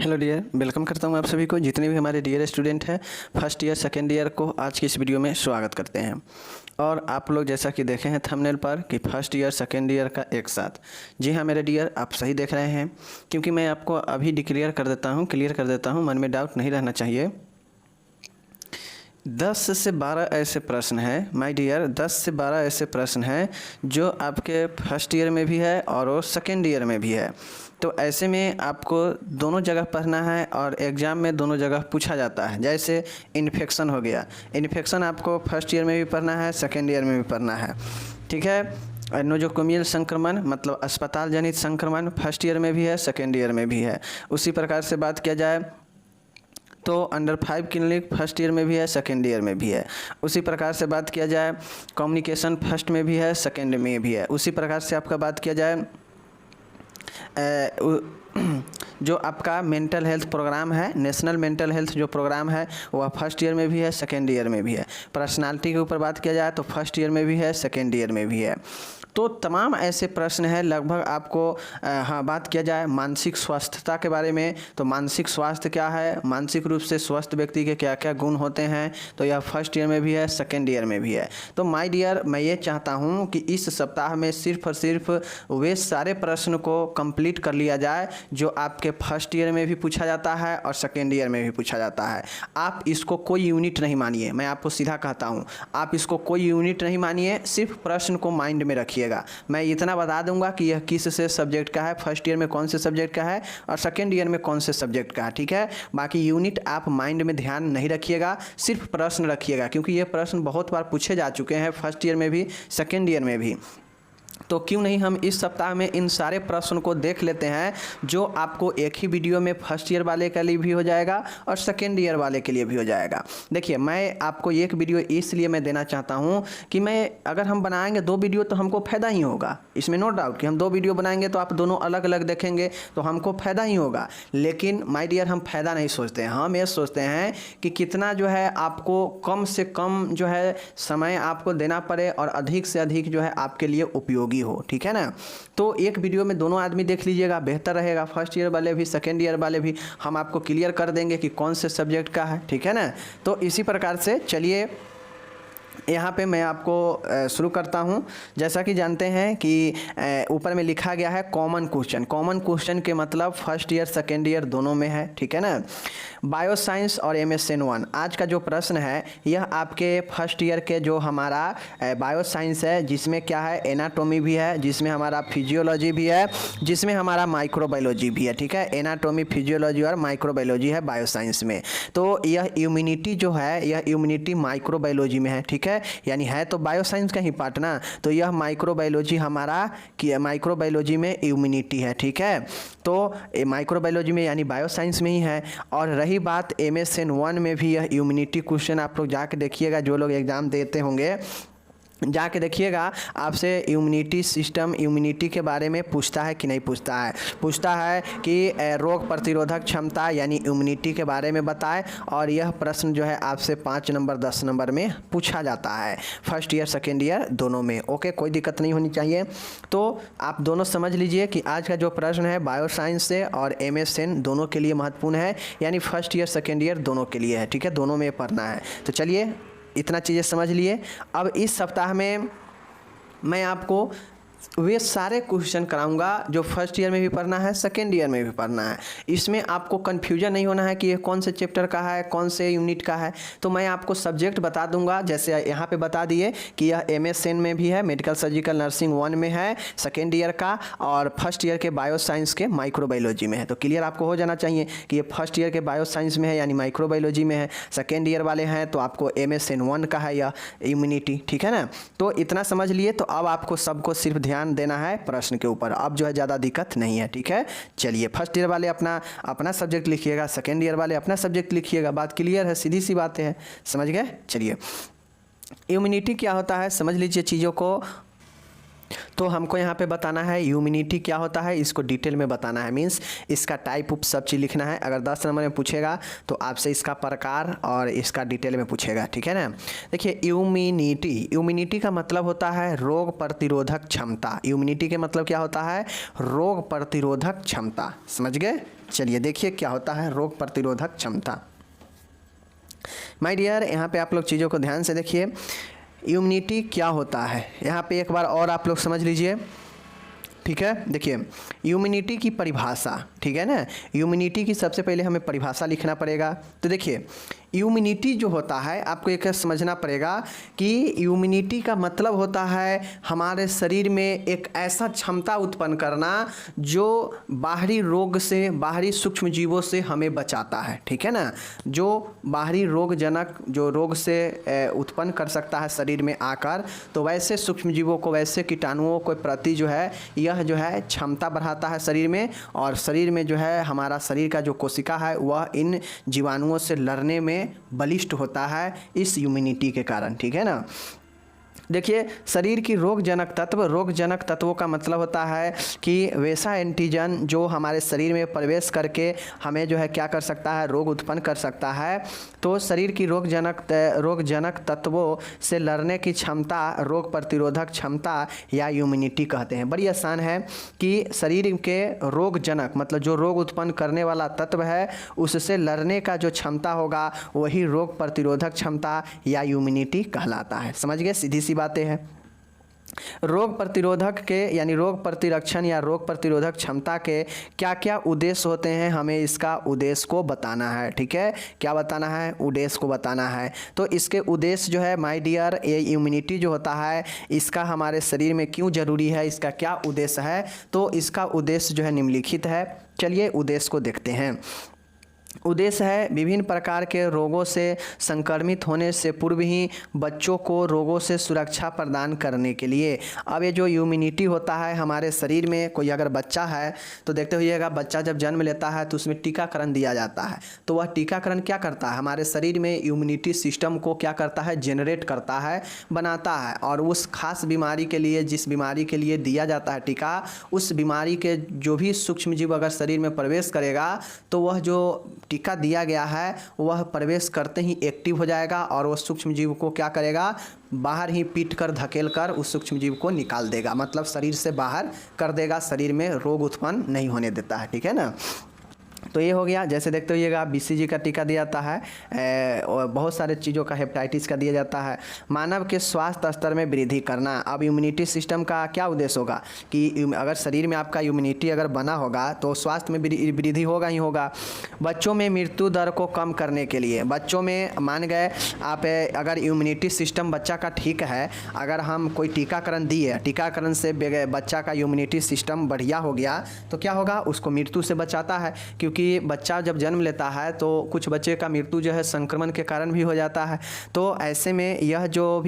Hello dear, welcome करता हूँ आप सभी को। जितने भी हमारे डियर स्टूडेंट हैं फर्स्ट ईयर सेकेंड ईयर को आज की इस वीडियो में स्वागत करते हैं। और आप लोग जैसा कि देखे हैं थंबनेल पर कि फर्स्ट ईयर सेकेंड ईयर का एक साथ। जी हाँ मेरे डियर, आप सही देख रहे हैं, क्योंकि मैं आपको अभी क्लियर कर देता हूँ, मन में डाउट नहीं रहना चाहिए। 10 से 12 ऐसे प्रश्न हैं माय डियर, 10 से 12 ऐसे प्रश्न हैं जो आपके फर्स्ट ईयर में भी है और वो सेकेंड ईयर में भी है। तो ऐसे में आपको दोनों जगह पढ़ना है और एग्ज़ाम में दोनों जगह पूछा जाता है। जैसे इन्फेक्शन हो गया, इन्फेक्शन आपको फर्स्ट ईयर में भी पढ़ना है, सेकेंड ईयर में भी पढ़ना है, ठीक है। नोजोकोमियल संक्रमण मतलब अस्पताल जनित संक्रमण फर्स्ट ईयर में भी है, सेकेंड ईयर में भी है। उसी प्रकार से बात किया जाए तो अंडर 5 क्लिनिक फर्स्ट ईयर में भी है, सेकेंड ईयर में भी है। उसी प्रकार से बात किया जाए कम्युनिकेशन फर्स्ट में भी है, सेकेंड में भी है। उसी प्रकार से आपका बात किया जाए जो आपका मेंटल हेल्थ प्रोग्राम है, नेशनल मेंटल हेल्थ जो प्रोग्राम है वह फर्स्ट ईयर में भी है, सेकेंड ईयर में भी है। पर्सनालिटी के ऊपर बात किया जाए तो फर्स्ट ईयर में भी है, सेकेंड ईयर में भी है। तो तमाम ऐसे प्रश्न हैं लगभग आपको। हाँ, बात किया जाए मानसिक स्वास्थ्यता के बारे में तो मानसिक स्वास्थ्य क्या है, मानसिक रूप से स्वस्थ व्यक्ति के क्या क्या गुण होते हैं, तो यह फर्स्ट ईयर में भी है, सेकेंड ईयर में भी है। तो माय डियर, मैं ये चाहता हूँ कि इस सप्ताह में सिर्फ और सिर्फ वे सारे प्रश्न को कंप्लीट कर लिया जाए जो आपके फर्स्ट ईयर में भी पूछा जाता है और सेकेंड ईयर में भी पूछा जाता है। आप इसको कोई यूनिट नहीं मानिए, मैं आपको सीधा कहता हूँ, आप इसको कोई यूनिट नहीं मानिए, सिर्फ प्रश्न को माइंड में रखिए। मैं इतना बता दूंगा कि यह किस से सब्जेक्ट का है, फर्स्ट ईयर में कौन से सब्जेक्ट का है और सेकेंड ईयर में कौन से सब्जेक्ट का है, ठीक है। बाकी यूनिट आप माइंड में ध्यान नहीं रखिएगा, सिर्फ प्रश्न रखिएगा, क्योंकि ये प्रश्न बहुत बार पूछे जा चुके हैं फर्स्ट ईयर में भी, सेकेंड ईयर में भी। तो क्यों नहीं हम इस सप्ताह में इन सारे प्रश्न को देख लेते हैं जो आपको एक ही वीडियो में फर्स्ट ईयर वाले के लिए भी हो जाएगा और सेकेंड ईयर वाले के लिए भी हो जाएगा। देखिए, मैं आपको एक वीडियो इसलिए मैं देना चाहता हूं कि मैं अगर हम बनाएंगे 2 वीडियो तो हमको फ़ायदा ही होगा, इसमें नो डाउट कि हम 2 वीडियो बनाएंगे तो आप दोनों अलग अलग देखेंगे तो हमको फ़ायदा ही होगा। लेकिन माय डियर, हम फ़ायदा नहीं सोचते हैं, हम ये सोचते हैं कि कितना जो है आपको कम से कम जो है समय आपको देना पड़े और अधिक से अधिक जो है आपके लिए उपयोगी हो, ठीक है ना। तो एक वीडियो में दोनों आदमी देख लीजिएगा, बेहतर रहेगा। फर्स्ट ईयर वाले भी सेकेंड ईयर वाले भी हम आपको क्लियर कर देंगे कि कौन से सब्जेक्ट का है, ठीक है ना। तो इसी प्रकार से चलिए यहाँ पे मैं आपको शुरू करता हूँ। जैसा कि जानते हैं कि ऊपर में लिखा गया है कॉमन क्वेश्चन। कॉमन क्वेश्चन के मतलब फर्स्ट ईयर सेकेंड ईयर दोनों में है, ठीक है ना। बायो साइंस और MSN 1 आज का जो प्रश्न है यह आपके फर्स्ट ईयर के जो हमारा बायो साइंस है, जिसमें क्या है एनाटोमी भी है, जिसमें हमारा फिजियोलॉजी भी है, जिसमें हमारा माइक्रोबायोलॉजी भी है, ठीक है। एनाटोमी, फिजियोलॉजी और माइक्रोबायोलॉजी है बायो साइंस में। तो यह इम्यूनिटी जो है यह इम्यूनिटी माइक्रोबायोलॉजी में है, ठीक है। यानी है तो बायो साइंस का ही पार्ट ना, तो यह माइक्रोबायोलॉजी हमारा कि माइक्रोबायोलॉजी में इम्यूनिटी है, ठीक है। तो माइक्रोबायोलॉजी में यानी बायो साइंस में ही है। और रही बात MSN 1 में भी यह इम्यूनिटी क्वेश्चन आप लोग जाके देखिएगा, जो लोग एग्ज़ाम देते होंगे जाके देखिएगा, आपसे इम्यूनिटी सिस्टम, इम्यूनिटी के बारे में पूछता है कि नहीं पूछता है। पूछता है कि रोग प्रतिरोधक क्षमता यानी इम्यूनिटी के बारे में बताए। और यह प्रश्न जो है आपसे 5 नंबर 10 नंबर में पूछा जाता है फर्स्ट ईयर सेकेंड ईयर दोनों में। ओके, कोई दिक्कत नहीं होनी चाहिए। तो आप दोनों समझ लीजिए कि आज का जो प्रश्न है बायो साइंस से और MSN दोनों के लिए महत्वपूर्ण है, यानी फर्स्ट ईयर सेकेंड ईयर दोनों के लिए है, ठीक है। दोनों में पढ़ना है। तो चलिए इतना चीज़ें समझ लिए। अब इस सप्ताह में मैं आपको वे सारे क्वेश्चन कराऊंगा जो फर्स्ट ईयर में भी पढ़ना है, सेकेंड ईयर में भी पढ़ना है। इसमें आपको कन्फ्यूजन नहीं होना है कि ये कौन से चैप्टर का है, कौन से यूनिट का है। तो मैं आपको सब्जेक्ट बता दूंगा, जैसे यहाँ पे बता दिए कि यह MSN में भी है, मेडिकल सर्जिकल नर्सिंग 1 में है सेकेंड ईयर का, और फर्स्ट ईयर के बायो साइंस के माइक्रोबायोलॉजी में है। तो क्लियर आपको हो जाना चाहिए कि ये फर्स्ट ईयर के बायो साइंस में है यानी माइक्रोबायोलॉजी में है, सेकेंड ईयर वाले हैं तो आपको MSN 1 का है या इम्यूनिटी, ठीक है ना। तो इतना समझ लिए। तो अब आपको सबको सिर्फ ध्यान देना है प्रश्न के ऊपर, अब जो है ज़्यादा दिक्कत नहीं है, ठीक है। चलिए, फर्स्ट ईयर वाले अपना सब्जेक्ट लिखिएगा, सेकेंड ईयर वाले अपना सब्जेक्ट लिखिएगा। बात क्लियर है, सीधी सी बातें हैं, समझ गए। चलिए, इम्यूनिटी क्या होता है समझ लीजिए चीज़ों को। तो हमको यहाँ पे बताना है इम्यूनिटी क्या होता है, इसको डिटेल में बताना है, मीन्स इसका टाइप उप सब चीज़ लिखना है। अगर 10 नंबर में पूछेगा तो आपसे इसका प्रकार और इसका डिटेल में पूछेगा, ठीक है ना। देखिए इम्यूनिटी का मतलब होता है रोग प्रतिरोधक क्षमता। इम्यूनिटी के मतलब क्या होता है, रोग प्रतिरोधक क्षमता, समझ गए। चलिए देखिए क्या होता है रोग प्रतिरोधक क्षमता। माय डियर, यहाँ पे आप लोग चीज़ों को ध्यान से देखिए, इम्यूनिटी क्या होता है यहाँ पे एक बार और आप लोग समझ लीजिए, ठीक है। देखिए इम्यूनिटी की परिभाषा, ठीक है ना, इम्यूनिटी की सबसे पहले हमें परिभाषा लिखना पड़ेगा। तो देखिए इम्यूनिटी जो होता है आपको एक समझना पड़ेगा कि इम्यूनिटी का मतलब होता है हमारे शरीर में एक ऐसा क्षमता उत्पन्न करना जो बाहरी रोग से, बाहरी सूक्ष्म जीवों से हमें बचाता है, ठीक है ना। जो बाहरी रोगजनक जो रोग से उत्पन्न कर सकता है शरीर में आकर, तो वैसे सूक्ष्म जीवों को, वैसे कीटाणुओं के प्रति जो है यह जो है क्षमता बढ़ाता है शरीर में, और शरीर में जो है हमारा शरीर का जो कोशिका है वह इन जीवाणुओं से लड़ने में बलिष्ठ होता है इस इम्यूनिटी के कारण, ठीक है ना। देखिए शरीर की रोगजनक तत्वों का मतलब होता है कि वैसा एंटीजन जो हमारे शरीर में प्रवेश करके हमें जो है क्या कर सकता है, रोग उत्पन्न कर सकता है। तो शरीर की रोगजनक तत्वों से लड़ने की क्षमता रोग प्रतिरोधक क्षमता या इम्यूनिटी कहते हैं। बड़ी आसान है कि शरीर के रोगजनक मतलब जो रोग उत्पन्न करने वाला तत्व है उससे लड़ने का जो क्षमता होगा वही रोग प्रतिरोधक क्षमता या इम्यूनिटी कहलाता है। समझ गए, सीधी सी बातें हैं। रोग प्रतिरोधक के यानी रोग प्रतिरक्षण या रोग प्रतिरोधक क्षमता के क्या क्या उद्देश्य होते हैं, हमें इसका उद्देश्य को बताना है, ठीक है। क्या बताना है, उद्देश्य को बताना है। तो इसके उद्देश्य जो है माय डियर, ये इम्यूनिटी जो होता है इसका हमारे शरीर में क्यों जरूरी है, इसका क्या उद्देश्य है, तो इसका उद्देश्य जो है निम्नलिखित है। चलिए उद्देश्य को देखते हैं। उद्देश्य है विभिन्न प्रकार के रोगों से संक्रमित होने से पूर्व ही बच्चों को रोगों से सुरक्षा प्रदान करने के लिए। अब ये जो इम्यूनिटी होता है हमारे शरीर में, कोई अगर बच्चा है तो देखते होइएगा बच्चा जब जन्म लेता है तो उसमें टीकाकरण दिया जाता है। तो वह टीकाकरण क्या करता है, हमारे शरीर में इम्यूनिटी सिस्टम को क्या करता है, जनरेट करता है, बनाता है, और उस खास बीमारी के लिए, जिस बीमारी के लिए दिया जाता है टीका, उस बीमारी के जो भी सूक्ष्म जीव अगर शरीर में प्रवेश करेगा तो वह जो टीका दिया गया है वह प्रवेश करते ही एक्टिव हो जाएगा और वह सूक्ष्म जीव को क्या करेगा, बाहर ही पीट कर धकेल कर उस सूक्ष्म जीव को निकाल देगा, मतलब शरीर से बाहर कर देगा, शरीर में रोग उत्पन्न नहीं होने देता है, ठीक है ना। तो ये हो गया। जैसे देखते होइएगा BCG का टीका दिया जाता है और बहुत सारे चीज़ों का, हेपेटाइटिस का दिया जाता है। मानव के स्वास्थ्य स्तर में वृद्धि करना। अब इम्यूनिटी सिस्टम का क्या उद्देश्य होगा कि अगर शरीर में आपका इम्यूनिटी अगर बना होगा तो स्वास्थ्य में वृद्धि होगा ही होगा। बच्चों में मृत्यु दर को कम करने के लिए, बच्चों में मान गए आप अगर इम्यूनिटी सिस्टम बच्चा का ठीक है, अगर हम कोई टीकाकरण दिए, टीकाकरण से बच्चा का इम्यूनिटी सिस्टम बढ़िया हो गया तो क्या होगा, उसको मृत्यु से बचाता है। क्योंकि बच्चा जब जन्म लेता है तो कुछ बच्चे का मृत्यु जो है संक्रमण के कारण भी हो जाता है। तो ऐसे में यह जो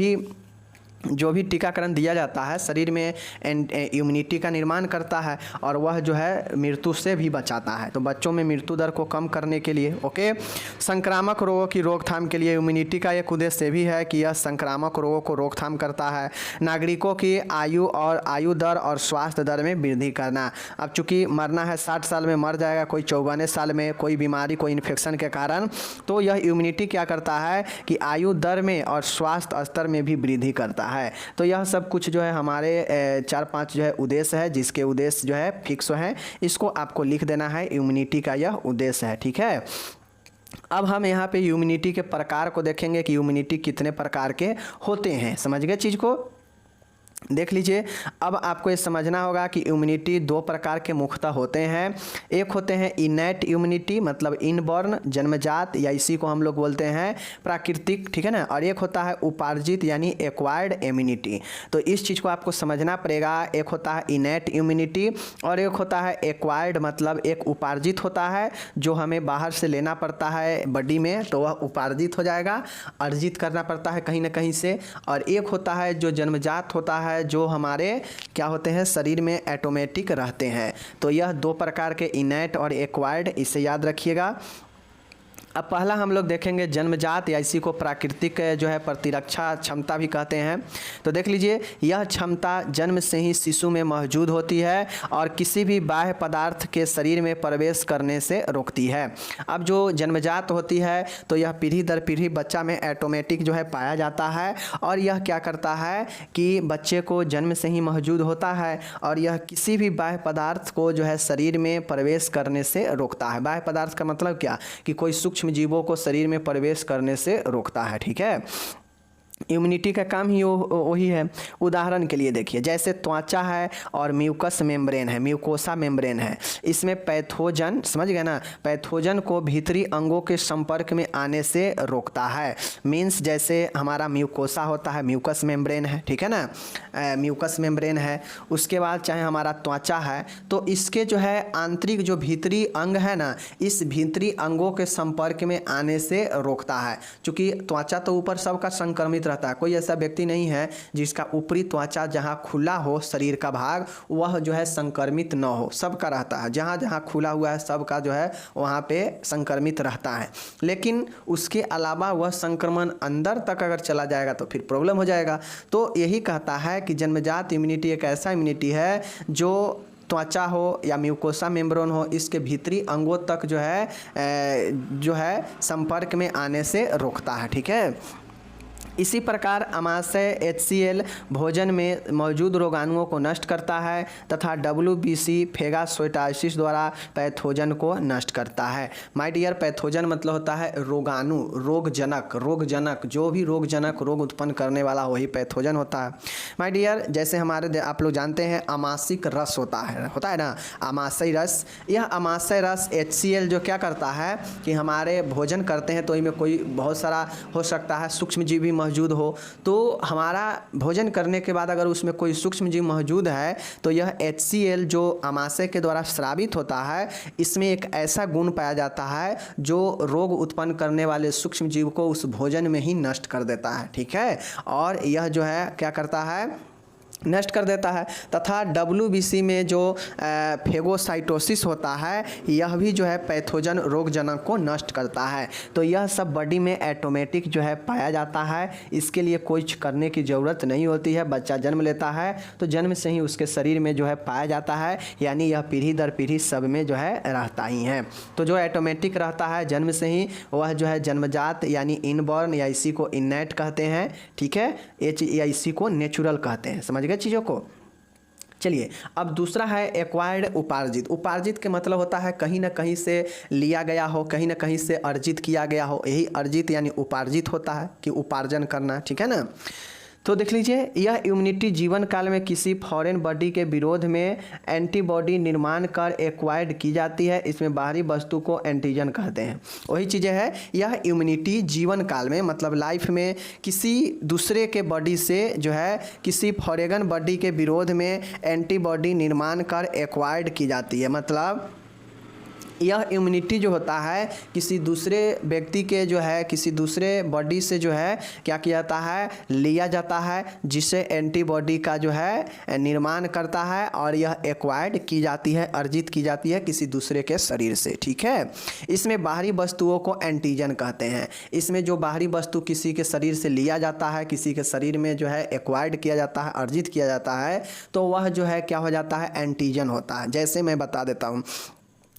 भी टीकाकरण दिया जाता है शरीर में इम्यूनिटी का निर्माण करता है और वह जो है मृत्यु से भी बचाता है। तो बच्चों में मृत्यु दर को कम करने के लिए, ओके। संक्रामक रोगों की रोकथाम के लिए इम्यूनिटी का एक उद्देश्य भी है कि यह संक्रामक रोगों को रोकथाम करता है। नागरिकों की आयु दर और स्वास्थ्य दर में वृद्धि करना। अब चूँकि मरना है 60 साल में मर जाएगा कोई, 54 साल में कोई बीमारी, कोई इन्फेक्शन के कारण, तो यह इम्यूनिटी क्या करता है कि आयु दर में और स्वास्थ्य स्तर में भी वृद्धि करता है। तो यह सब कुछ जो है हमारे 4-5 जो है उद्देश्य है, जिसके उद्देश्य जो है फिक्स है, इसको आपको लिख देना है। इम्यूनिटी का यह उद्देश्य है, ठीक है। अब हम यहाँ पे इम्यूनिटी के प्रकार को देखेंगे कि इम्यूनिटी कितने प्रकार के होते हैं। समझ गए चीज़ को, देख लीजिए। अब आपको ये समझना होगा कि इम्यूनिटी 2 प्रकार के मुख्यतः होते हैं। एक होते हैं इनेट इम्यूनिटी, मतलब इनबॉर्न, जन्मजात, या इसी को हम लोग बोलते हैं प्राकृतिक, ठीक है ना। और एक होता है उपार्जित यानी एक्वायर्ड इम्यूनिटी। तो इस चीज़ को आपको समझना पड़ेगा। एक होता है इनेट इम्यूनिटी और एक होता है एक्वायर्ड, मतलब एक उपार्जित होता है जो हमें बाहर से लेना पड़ता है बॉडी में, तो वह उपार्जित हो जाएगा, अर्जित करना पड़ता है कहीं ना कहीं से। और एक होता है जो जन्मजात होता है, जो हमारे क्या होते हैं शरीर में ऑटोमेटिक रहते हैं। तो यह 2 प्रकार के इनेट और एक्वायर्ड, इसे याद रखिएगा। अब पहला हम लोग देखेंगे जन्मजात या इसी को प्राकृतिक जो है प्रतिरक्षा क्षमता भी कहते हैं। तो देख लीजिए, यह क्षमता जन्म से ही शिशु में मौजूद होती है और किसी भी बाह्य पदार्थ के शरीर में प्रवेश करने से रोकती है। अब जो जन्मजात होती है तो यह पीढ़ी दर पीढ़ी बच्चा में ऑटोमेटिक जो है पाया जाता है और यह क्या करता है कि बच्चे को जन्म से ही मौजूद होता है और यह किसी भी बाह्य पदार्थ को जो है शरीर में प्रवेश करने से रोकता है। बाह्य पदार्थ का मतलब क्या कि कोई सूक्ष्म जीवों को शरीर में प्रवेश करने से रोकता है। ठीक है, इम्यूनिटी का काम ही वही है। उदाहरण के लिए देखिए, जैसे त्वचा है और म्यूकस मेम्ब्रेन है, म्यूकोसा मेम्ब्रेन है, इसमें पैथोजन, समझ गए ना, पैथोजन को भीतरी अंगों के संपर्क में आने से रोकता है। मीन्स जैसे हमारा म्यूकोसा होता है, म्यूकस मेम्ब्रेन है, ठीक है ना, म्यूकस मेम्ब्रेन है, उसके बाद चाहे हमारा त्वचा है, तो इसके जो है आंतरिक जो भीतरी अंग है ना, इस भीतरी अंगों के संपर्क में आने से रोकता है। चूँकि त्वचा तो ऊपर सबका संक्रमित रहता है, कोई ऐसा व्यक्ति नहीं है जिसका ऊपरी त्वचा जहाँ खुला हो शरीर का भाग वह जो है संक्रमित न हो, सबका रहता है, जहाँ जहाँ खुला हुआ है सबका जो है वहाँ पे संक्रमित रहता है। लेकिन उसके अलावा वह संक्रमण अंदर तक अगर चला जाएगा तो फिर प्रॉब्लम हो जाएगा। तो यही कहता है कि जन्मजात इम्यूनिटी एक ऐसा इम्यूनिटी है जो त्वचा हो या म्यूकोसा मेम्ब्रेन हो, इसके भीतरी अंगों तक जो है संपर्क में आने से रोकता है। ठीक है, इसी प्रकार अमाशय HCl भोजन में मौजूद रोगाणुओं को नष्ट करता है तथा WBC फेगासाइटोसिस द्वारा पैथोजन को नष्ट करता है। माय डियर, पैथोजन मतलब होता है रोगाणु, रोगजनक, जो भी रोगजनक रोग उत्पन्न करने वाला वही पैथोजन होता है। माय डियर, जैसे हमारे आप लोग जानते हैं अमासिक रस होता है ना, अमाशय रस। यह अमाशय रस HCl जो क्या करता है कि हमारे भोजन करते हैं तो इनमें कोई बहुत सारा हो सकता है सूक्ष्म जीव भी मौजूद हो, तो हमारा भोजन करने के बाद अगर उसमें कोई सूक्ष्म जीव मौजूद है तो यह HCl जो अमाशय के द्वारा स्रावित होता है, इसमें एक ऐसा गुण पाया जाता है जो रोग उत्पन्न करने वाले सूक्ष्म जीव को उस भोजन में ही नष्ट कर देता है। ठीक है, और यह जो है क्या करता है, नष्ट कर देता है। तथा WBC में जो फेगोसाइटोसिस होता है यह भी जो है पैथोजन रोगजनक को नष्ट करता है। तो यह सब बॉडी में ऑटोमेटिक जो है पाया जाता है, इसके लिए कुछ करने की ज़रूरत नहीं होती है। बच्चा जन्म लेता है तो जन्म से ही उसके शरीर में जो है पाया जाता है, यानी यह पीढ़ी दर पीढ़ी सब में जो है रहता ही है। तो जो ऑटोमेटिक रहता है जन्म से ही वह जो है जन्मजात यानी इनबॉर्न या इसी को इननेट कहते हैं। ठीक है, या इसी को नेचुरल कहते हैं। समझ चीज़ों को। चलिए, अब दूसरा है एक्वायर्ड, उपार्जित। उपार्जित के मतलब होता है कहीं ना कहीं से लिया गया हो, कहीं ना कहीं से अर्जित किया गया हो, यही अर्जित यानी उपार्जित होता है कि उपार्जन करना। ठीक है ना, तो देख लीजिए, यह इम्यूनिटी जीवन काल में किसी फॉरेन बॉडी के विरोध में एंटीबॉडी निर्माण कर एक्वायर्ड की जाती है। इसमें बाहरी वस्तु को एंटीजन कहते हैं। वही चीज़ें है, यह इम्यूनिटी जीवन काल में मतलब लाइफ में किसी दूसरे के बॉडी से जो है किसी फॉरेन बॉडी के विरोध में एंटीबॉडी निर्माण कर एक्वायर्ड की जाती है। मतलब यह इम्यूनिटी जो होता है किसी दूसरे व्यक्ति के जो है किसी दूसरे बॉडी से जो है क्या किया जाता है, लिया जाता है, जिससे एंटीबॉडी का जो है निर्माण करता है और यह एक्वायर्ड की जाती है, अर्जित की जाती है किसी दूसरे के शरीर से। ठीक है, इसमें बाहरी वस्तुओं को एंटीजन कहते हैं। इसमें जो बाहरी वस्तु किसी के शरीर से लिया जाता है, किसी के शरीर में जो है एक्वायर्ड किया जाता है, अर्जित किया जाता है, तो वह जो है क्या हो जाता है, एंटीजन होता है। जैसे मैं बता देता हूँ,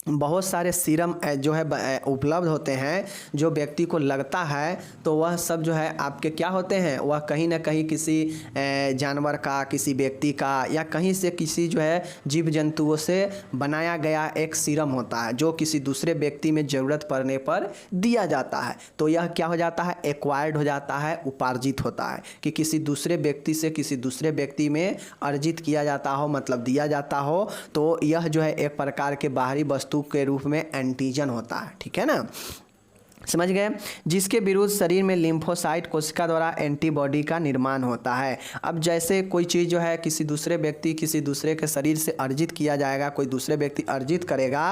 बहुत सारे सीरम जो है उपलब्ध होते हैं, जो व्यक्ति को लगता है तो वह सब जो है आपके क्या होते हैं, वह कहीं ना कहीं किसी जानवर का, किसी व्यक्ति का या कहीं से किसी जो है जीव जंतुओं से बनाया गया एक सीरम होता है जो किसी दूसरे व्यक्ति में ज़रूरत पड़ने पर दिया जाता है। तो यह क्या हो जाता है, एक्वायर्ड हो जाता है, उपार्जित होता है कि किसी दूसरे व्यक्ति से किसी दूसरे व्यक्ति में अर्जित किया जाता हो, मतलब दिया जाता हो। तो यह जो है एक प्रकार के बाहरी वस्तु के रूप में एंटीजन होता है। ठीक है ना, समझ गए, जिसके विरुद्ध शरीर में लिम्फोसाइट कोशिका द्वारा एंटीबॉडी का निर्माण होता है। अब जैसे कोई चीज़ जो है किसी दूसरे व्यक्ति किसी दूसरे के शरीर से अर्जित किया जाएगा, कोई दूसरे व्यक्ति अर्जित करेगा,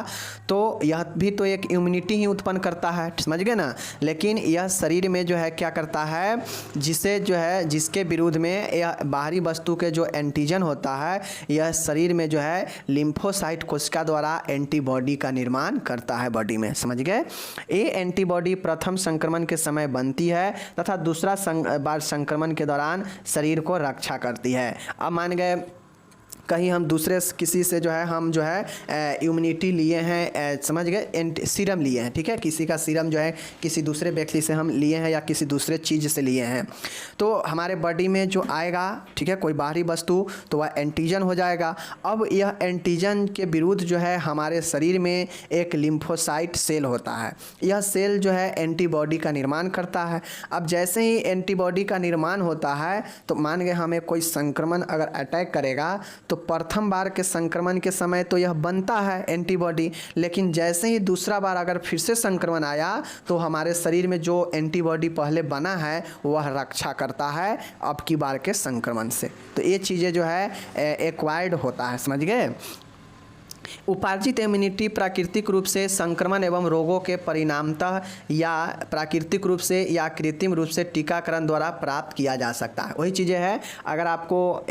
तो यह भी तो एक इम्यूनिटी ही उत्पन्न करता है, समझ गए ना। लेकिन यह शरीर में जो है क्या करता है, जिसे जो है जिसके विरुद्ध में यह बाहरी वस्तु के जो एंटीजन होता है, यह शरीर में जो है लिम्फोसाइट कोशिका द्वारा एंटीबॉडी का निर्माण करता है बॉडी में। समझ गए, ये एंटीबॉडी एंटीबॉडी प्रथम संक्रमण के समय बनती है तथा दूसरा बार संक्रमण के दौरान शरीर को रक्षा करती है। अब मान गए कहीं हम दूसरे किसी से जो है हम जो है इम्यूनिटी लिए हैं, समझ गए, सीरम लिए हैं, ठीक है, किसी का सीरम जो है किसी दूसरे व्यक्ति से हम लिए हैं या किसी दूसरे चीज़ से लिए हैं, तो हमारे बॉडी में जो आएगा, ठीक है, कोई बाहरी वस्तु, तो वह एंटीजन हो जाएगा। अब यह एंटीजन के विरुद्ध जो है हमारे शरीर में एक लिम्फोसाइट सेल होता है। यह सेल जो है एंटीबॉडी का निर्माण करता है। अब जैसे ही एंटीबॉडी का निर्माण होता है तो मान गए हमें कोई संक्रमण अगर अटैक करेगा तो प्रथम बार के संक्रमण के समय तो यह बनता है एंटीबॉडी, लेकिन जैसे ही दूसरा बार अगर फिर से संक्रमण आया तो हमारे शरीर में जो एंटीबॉडी पहले बना है वह रक्षा करता है अब की बार के संक्रमण से। तो ये चीज़ें जो है एक्वायर्ड होता है, समझ गए। उपार्जित इम्यूनिटी प्राकृतिक रूप से संक्रमण एवं रोगों के परिणामतः या प्राकृतिक रूप से या कृत्रिम रूप से टीकाकरण द्वारा प्राप्त किया जा सकता है। वही चीज़ें हैं, अगर आपको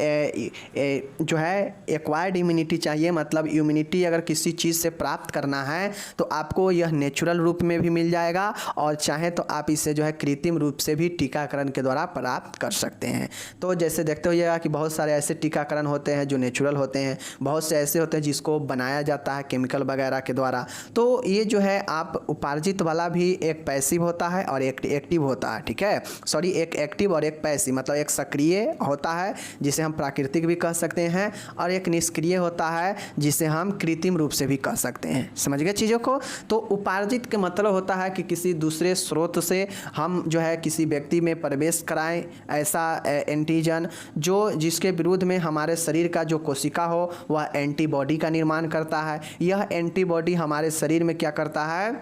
जो है एक्वायर्ड इम्यूनिटी चाहिए, मतलब इम्यूनिटी अगर किसी चीज़ से प्राप्त करना है तो आपको यह नेचुरल रूप में भी मिल जाएगा और चाहे तो आप इसे जो है कृत्रिम रूप से भी टीकाकरण के द्वारा प्राप्त कर सकते हैं। तो जैसे देखते होइएगा कि बहुत सारे ऐसे टीकाकरण होते हैं जो नेचुरल होते हैं, बहुत से ऐसे होते हैं जिसको बनाया जाता है केमिकल वगैरह के द्वारा। तो ये जो है आप उपार्जित वाला भी एक पैसिव होता है और एक एक्टिव होता है, ठीक है, सॉरी, एक एक्टिव और एक पैसिव, मतलब एक सक्रिय होता है जिसे हम प्राकृतिक भी कह सकते हैं और एक निष्क्रिय होता है जिसे हम कृत्रिम रूप से भी कह सकते हैं, समझ गए चीज़ों को। तो उपार्जित का मतलब होता है कि किसी दूसरे स्रोत से हम जो है किसी व्यक्ति में प्रवेश कराएं ऐसा एंटीजन जो जिसके विरुद्ध में हमारे शरीर का जो कोशिका हो वह एंटीबॉडी का निर्माण करता है। यह एंटीबॉडी हमारे शरीर में क्या करता है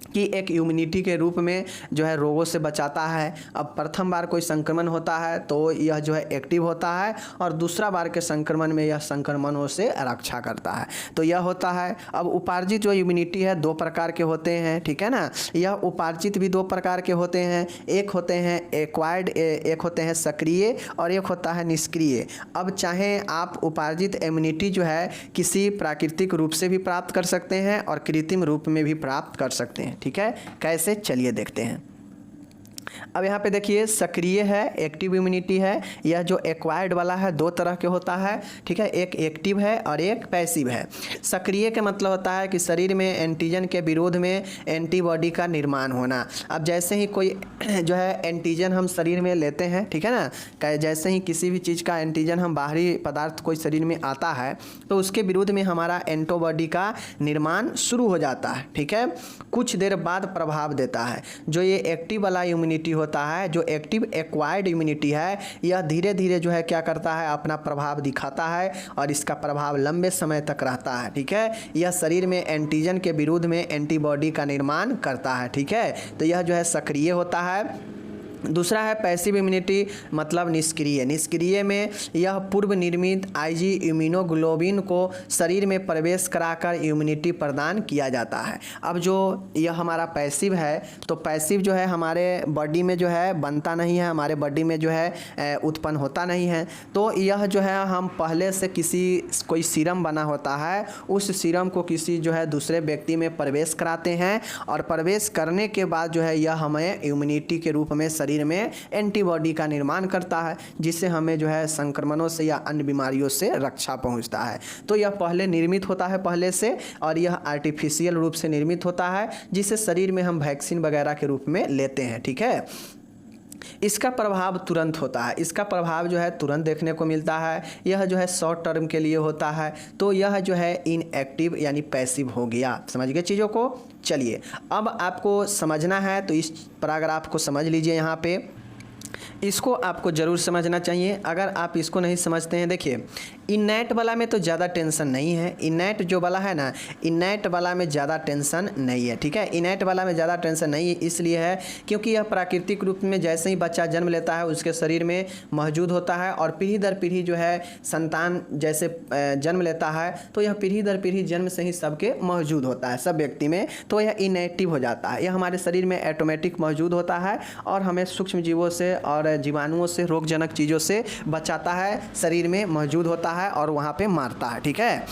कि एक इम्यूनिटी के रूप में जो है रोगों से बचाता है। अब प्रथम बार कोई संक्रमण होता है तो यह जो है एक्टिव होता है और दूसरा बार के संक्रमण में यह संक्रमणों से रक्षा करता है, तो यह होता है। अब उपार्जित जो इम्यूनिटी है दो प्रकार के होते हैं, ठीक है ना, यह उपार्जित भी दो प्रकार के होते हैं, एक होते हैं एक्वायर्ड, एक होते हैं सक्रिय और एक होता है निष्क्रिय। अब चाहे आप उपार्जित इम्यूनिटी जो है किसी प्राकृतिक रूप से भी प्राप्त कर सकते हैं और कृत्रिम रूप में भी प्राप्त कर सकते हैं, ठीक है, कैसे चलिए देखते हैं। अब यहाँ पे देखिए सक्रिय है, एक्टिव इम्यूनिटी है। यह जो एक्वायर्ड वाला है दो तरह के होता है, ठीक है, एक एक्टिव है और एक पैसिव है। सक्रिय का मतलब होता है कि शरीर में एंटीजन के विरोध में एंटीबॉडी का निर्माण होना। अब जैसे ही कोई जो है एंटीजन हम शरीर में लेते हैं, ठीक है ना, जैसे ही किसी भी चीज़ का एंटीजन हम बाहरी पदार्थ कोई शरीर में आता है तो उसके विरुद्ध में हमारा एंटीबॉडी का निर्माण शुरू हो जाता है, ठीक है, कुछ देर बाद प्रभाव देता है। जो ये एक्टिव वाला इम्यूनिटी होता है, जो एक्टिव एक्वायर्ड इम्यूनिटी है, यह धीरे धीरे जो है क्या करता है अपना प्रभाव दिखाता है और इसका प्रभाव लंबे समय तक रहता है, ठीक है। यह शरीर में एंटीजन के विरुद्ध में एंटीबॉडी का निर्माण करता है, ठीक है, तो यह जो है सक्रिय होता है। दूसरा है पैसिव इम्यूनिटी, मतलब निष्क्रिय। निष्क्रिय में यह पूर्व निर्मित आईजी इम्यूनोग्लोबिन को शरीर में प्रवेश कराकर इम्यूनिटी प्रदान किया जाता है। अब जो यह हमारा पैसिव है, तो पैसिव जो है हमारे बॉडी में जो है बनता नहीं है, हमारे बॉडी में जो है उत्पन्न होता नहीं है। तो यह जो है हम पहले से कोई सीरम बना होता है, उस सीरम को किसी जो है दूसरे व्यक्ति में प्रवेश कराते हैं और प्रवेश करने के बाद जो है यह हमें इम्यूनिटी के रूप में शरीर में एंटीबॉडी का निर्माण करता है जिससे हमें जो है संक्रमणों से या अन्य बीमारियों से रक्षा पहुंचता है। तो यह पहले निर्मित होता है पहले से और यह आर्टिफिशियल रूप से निर्मित होता है जिसे शरीर में हम वैक्सीन वगैरह के रूप में लेते हैं, ठीक है। इसका प्रभाव तुरंत होता है, इसका प्रभाव जो है तुरंत देखने को मिलता है। यह जो है शॉर्ट टर्म के लिए होता है, तो यह जो है इनएक्टिव यानी पैसिव हो गया। समझ गए चीज़ों को। चलिए अब आपको समझना है तो इस पैराग्राफ को समझ लीजिए। यहाँ पे इसको आपको ज़रूर समझना चाहिए। अगर आप इसको नहीं समझते हैं, देखिए इननेट वाला में तो ज़्यादा टेंशन नहीं है, इननेट जो वाला है ना, इननेट वाला में ज़्यादा टेंशन नहीं है, ठीक है। इननेट वाला में ज़्यादा टेंशन नहीं है इसलिए है क्योंकि यह प्राकृतिक रूप में जैसे ही बच्चा जन्म लेता है उसके शरीर में मौजूद होता है और पीढ़ी दर पीढ़ी जो है संतान जैसे जन्म लेता है तो यह पीढ़ी दर पीढ़ी जन्म से ही सबके मौजूद होता है सब व्यक्ति में, तो यह इनएक्टिव हो जाता है। यह हमारे शरीर में ऑटोमेटिक मौजूद होता है और हमें सूक्ष्म जीवों से और जीवाणुओं से, रोगजनक चीज़ों से बचाता है, शरीर में मौजूद होता है और वहाँ पे मारता है, ठीक है।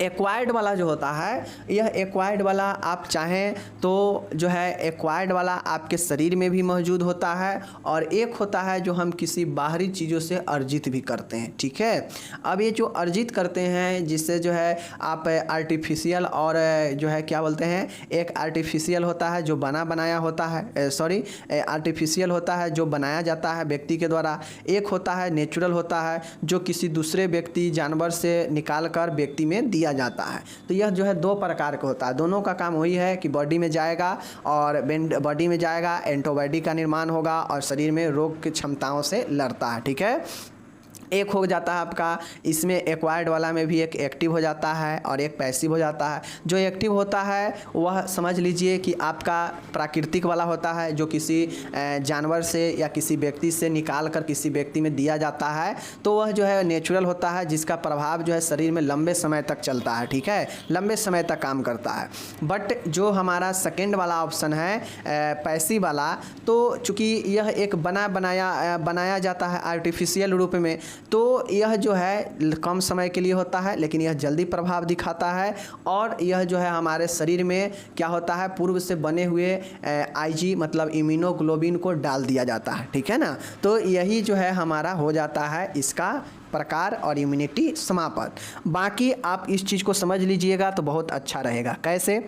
एक्वायर्ड वाला जो होता है, यह एक्वायर्ड वाला आप चाहें तो जो है एक्वायर्ड वाला आपके शरीर में भी मौजूद होता है, और एक होता है जो हम किसी बाहरी चीज़ों से अर्जित भी करते हैं। ठीक है, अब ये जो अर्जित करते हैं जिससे जो है आप आर्टिफिशियल और जो है क्या बोलते हैं, एक आर्टिफिशियल होता है जो बना बनाया होता है, सॉरी आर्टिफिशियल होता है जो बनाया जाता है व्यक्ति के द्वारा, एक होता है नेचुरल होता है जो किसी दूसरे व्यक्ति जानवर से निकाल कर व्यक्ति में दिया जाता है। तो यह जो है दो प्रकार का होता है, दोनों का काम वही है कि बॉडी में जाएगा और बॉडी में जाएगा, एंटीबॉडी का निर्माण होगा और शरीर में रोग की क्षमताओं से लड़ता है। ठीक है, एक हो जाता है आपका, इसमें एक्वायर्ड वाला में भी एक एक्टिव हो जाता है और एक पैसिव हो जाता है। जो एक्टिव होता है वह समझ लीजिए कि आपका प्राकृतिक वाला होता है जो किसी जानवर से या किसी व्यक्ति से निकाल कर किसी व्यक्ति में दिया जाता है, तो वह जो है नेचुरल होता है जिसका प्रभाव जो है शरीर में लंबे समय तक चलता है। ठीक है, लंबे समय तक काम करता है। बट जो हमारा सेकेंड वाला ऑप्शन है पैसिव वाला, तो चूँकि यह एक बनाया जाता है आर्टिफिशियल रूप में, तो यह जो है कम समय के लिए होता है लेकिन यह जल्दी प्रभाव दिखाता है, और यह जो है हमारे शरीर में क्या होता है, पूर्व से बने हुए आईजी मतलब इम्यूनोग्लोबिन को डाल दिया जाता है। ठीक है ना, तो यही जो है हमारा हो जाता है इसका प्रकार और इम्यूनिटी समापन। बाकी आप इस चीज़ को समझ लीजिएगा तो बहुत अच्छा रहेगा। कैसे,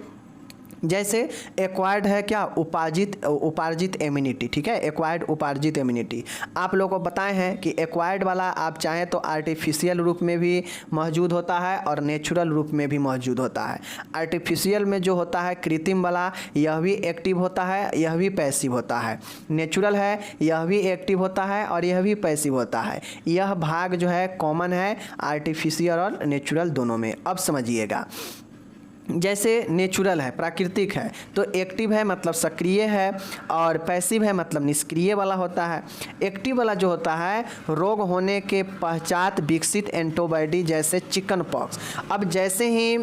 जैसे एक्वायर्ड है क्या, उपार्जित इम्यूनिटी। ठीक है, एक्वायर्ड उपार्जित इम्यूनिटी आप लोगों को बताए हैं कि एक्वायर्ड वाला आप चाहें तो आर्टिफिशियल रूप में भी मौजूद होता है और नेचुरल रूप में भी मौजूद होता है। आर्टिफिशियल में जो होता है कृत्रिम वाला, यह भी एक्टिव होता है, यह भी पैसिव होता है। नेचुरल है, यह भी एक्टिव होता है और यह भी पैसिव होता है। यह भाग जो है कॉमन है आर्टिफिशियल और नेचुरल दोनों में। अब समझिएगा, जैसे नेचुरल है प्राकृतिक है तो एक्टिव है मतलब सक्रिय है, और पैसिव है मतलब निष्क्रिय वाला होता है। एक्टिव वाला जो होता है रोग होने के पश्चात विकसित एंटीबॉडी जैसे चिकन पॉक्स। अब जैसे ही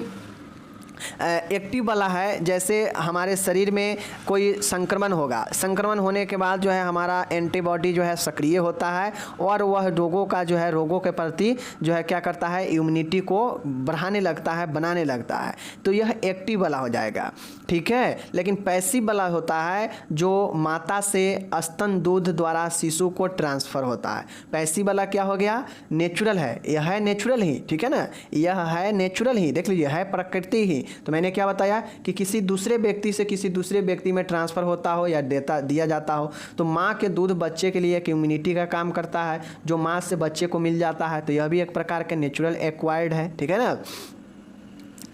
एक्टिव वाला है, जैसे हमारे शरीर में कोई संक्रमण होगा, संक्रमण होने के बाद जो है हमारा एंटीबॉडी जो है सक्रिय होता है और वह रोगों का जो है रोगों के प्रति जो है क्या करता है, इम्यूनिटी को बढ़ाने लगता है, बनाने लगता है। तो यह एक्टिव वाला हो जाएगा। ठीक है, लेकिन पैसिव वाला होता है जो माता से स्तन दूध द्वारा शिशु को ट्रांसफ़र होता है। पैसिव वाला क्या हो गया, नेचुरल है, यह है नेचुरल ही। ठीक है ना, यह है नेचुरल ही, देख लीजिए है प्रकृति ही। तो मैंने क्या बताया कि किसी दूसरे व्यक्ति से किसी दूसरे व्यक्ति में ट्रांसफ़र होता हो या दिया जाता हो, तो माँ के दूध बच्चे के लिए एक इम्यूनिटी का काम करता है जो माँ से बच्चे को मिल जाता है, तो यह भी एक प्रकार का नेचुरल एक्वायर्ड है। ठीक है ना,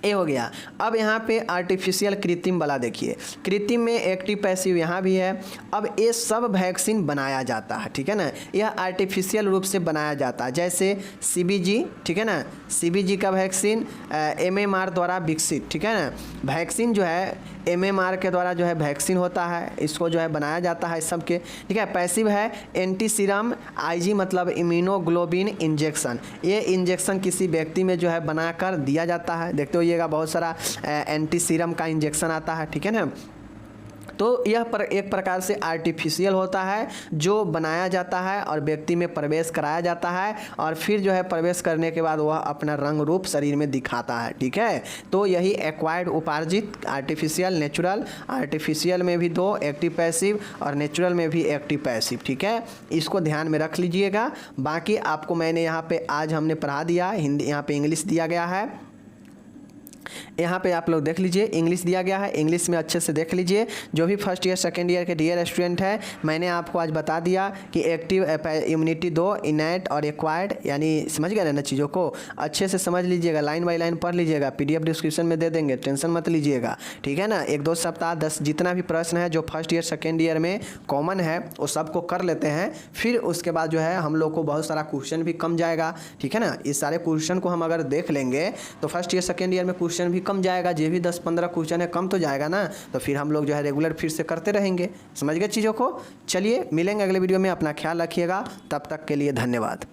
ये हो गया। अब यहाँ पे आर्टिफिशियल कृत्रिम वाला देखिए, कृत्रिम में एक्टिव पैसिव यहाँ भी है। अब ये सब वैक्सीन बनाया जाता है। ठीक है ना, यह आर्टिफिशियल रूप से बनाया जाता है, जैसे CBG। ठीक है ना, CBG का वैक्सीन MMR द्वारा विकसित। ठीक है ना, वैक्सीन जो है MMR के द्वारा जो है वैक्सीन होता है, इसको जो है बनाया जाता है सब के। ठीक है, पैसिव है एंटी सीरम IG मतलब इम्यूनोग्लोबिन इंजेक्शन। ये इंजेक्शन किसी व्यक्ति में जो है बनाकर दिया जाता है, देखते होइएगा बहुत सारा एंटी सीरम का इंजेक्शन आता है। ठीक है ना, तो यह एक प्रकार से आर्टिफिशियल होता है जो बनाया जाता है और व्यक्ति में प्रवेश कराया जाता है, और फिर जो है प्रवेश करने के बाद वह अपना रंग रूप शरीर में दिखाता है। ठीक है, तो यही एक्वायर्ड उपार्जित, आर्टिफिशियल नेचुरल। आर्टिफिशियल में भी दो, एक्टिव पैसिव, और नेचुरल में भी एक्टिव पैसिव। ठीक है, इसको ध्यान में रख लीजिएगा। बाकी आपको मैंने यहाँ पे आज हमने पढ़ा दिया, हिंदी यहाँ पे इंग्लिश दिया गया है, यहाँ पे आप लोग देख लीजिए इंग्लिश दिया गया है, इंग्लिश में अच्छे से देख लीजिए। जो भी फर्स्ट ईयर सेकेंड ईयर के डियर स्टूडेंट है, मैंने आपको आज बता दिया कि एक्टिव इम्यूनिटी दो, इनेट और एक्वायर्ड, यानी समझ गए ना चीज़ों को, अच्छे से समझ लीजिएगा, लाइन बाई लाइन पढ़ लीजिएगा, PDF डिस्क्रिप्शन में दे देंगे, टेंशन मत लीजिएगा। ठीक है ना, 1-2 सप्ताह 10 जितना भी प्रश्न है जो फर्स्ट ईयर सेकेंड ईयर में कॉमन है वो सबको कर लेते हैं, फिर उसके बाद जो है हम लोग को बहुत सारा क्वेश्चन भी कम जाएगा। ठीक है ना, इस सारे क्वेश्चन को हम अगर देख लेंगे तो फर्स्ट ईयर सेकेंड ईयर में क्वेश्चन भी कम जाएगा, जो भी 10-15 क्वेश्चन है कम तो जाएगा ना, तो फिर हम लोग जो है रेगुलर फिर से करते रहेंगे। समझ गए चीज़ों को। चलिए मिलेंगे अगले वीडियो में, अपना ख्याल रखिएगा, तब तक के लिए धन्यवाद।